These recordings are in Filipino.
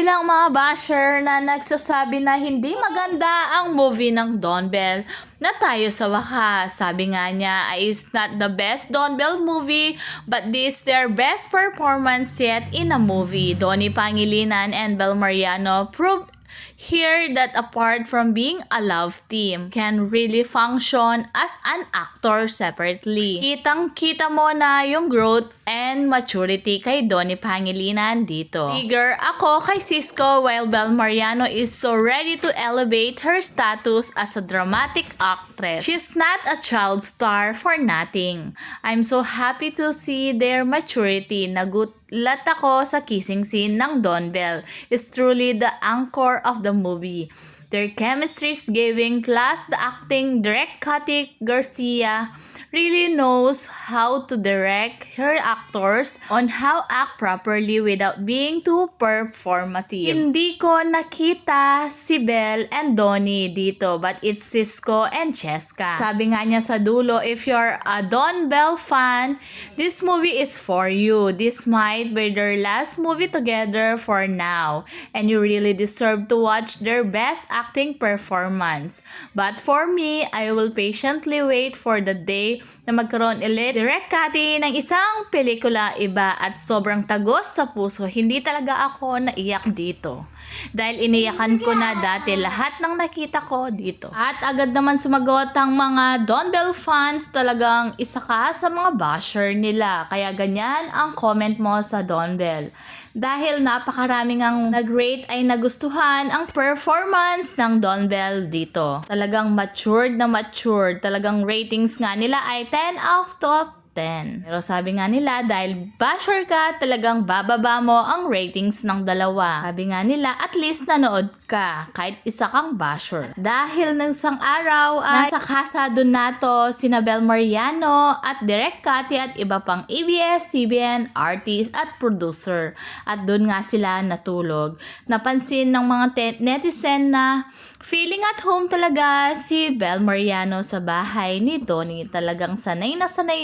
ilang mga basher na nagsasabi na hindi maganda ang movie ng Don Bell na tayo sa wakas. Sabi nga niya, it's not the best Don Bell movie, but this their best performance yet in a movie. Donnie Pangilinan and Bel Mariano proved here that apart from being a love team, can really function as an actor separately. Kitang-kita mo na yung growth and maturity kay Donnie Pangilinan dito. Trigger ako kay Cisco while Bel Mariano is so ready to elevate her status as a dramatic actress. She's not a child star for nothing. I'm so happy to see their maturity. Nagulat ako sa kissing scene ng Don Bell. Is truly the anchor of the movie. Their chemistry is giving, plus the acting. Direct Cathy Garcia really knows how to direct her actors on how act properly without being too performative. Hindi ko nakita si Bel and Donnie dito, but it's Cisco and Cheska. Sabi nga niya sa dulo, if you're a Don Bell fan, this movie is for you. This might be their last movie together for now, and you really deserve to watch their best acting performance. But for me, I will patiently wait for the day na magkaroon ulit Direct Cathy ng isang pelikula iba at sobrang tagos sa puso. Hindi talaga ako naiyak dito. Dahil iniyakan ko na dati lahat ng nakita ko dito. At agad naman sumagot ang mga Don Bell fans, talagang isa ka sa mga basher nila. Kaya ganyan ang comment mo sa Don Bell. Dahil napakaraming ang nag-rate ay nagustuhan ang performance ng Don Bell dito. Talagang matured na matured. Talagang ratings nga nila ay 10 out of 10. Pero sabi nga nila, dahil basher ka, talagang bababa mo ang ratings ng dalawa. Sabi nga nila, at least nanood ka, kahit isa kang basher. Dahil ng isang araw ay nasa Casa Donato, sina Bel Mariano at Direct Cathy at iba pang ABS-CBN artist at producer. At doon nga sila natulog. Napansin ng mga netizen na feeling at home talaga si Bel Mariano sa bahay ni Donnie. Talagang sanay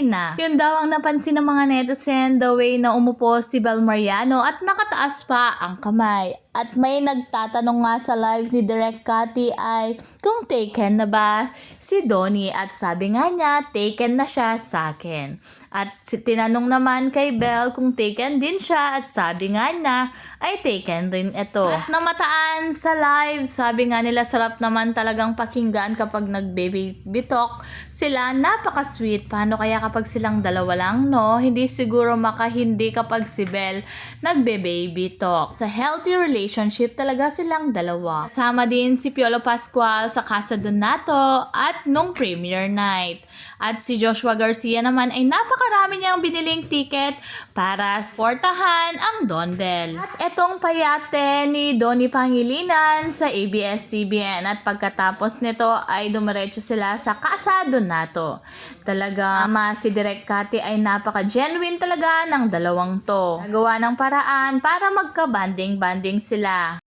na. Yun daw ang napansin ng mga netizen, the way na umupo si Bel Mariano at nakataas pa ang kamay. At may nagtatanong nga sa live ni Direct Cathy ay kung taken na ba si Donnie, at sabi nga niya taken na siya sa akin. At tinanong naman kay Bel kung taken din siya, at sabi nga niya ay taken rin ito. At namataan sa live, sabi nga nila sarap naman talagang pakinggan kapag nag-baby talk sila, napaka-sweet. Paano kaya kapag silang dalawa lang, no? Hindi siguro makahindi kapag si Bel nagbe-baby talk. Sa healthy relationship talaga silang dalawa. Kasama din si Piolo Pascual sa Casa Donato at nung premiere night. At si Joshua Garcia naman ay napakarami niyang biniling ticket para suportahan ang Don Bell. At etong payate ni Donnie Pangilinan sa ABS-CBN, at pagkatapos nito ay dumiretso sila sa Casa Donato. Talaga si Direct Cathy ay napaka-genuine talaga ng dalawang to. Nagawa ng paraan para magka-banding sila.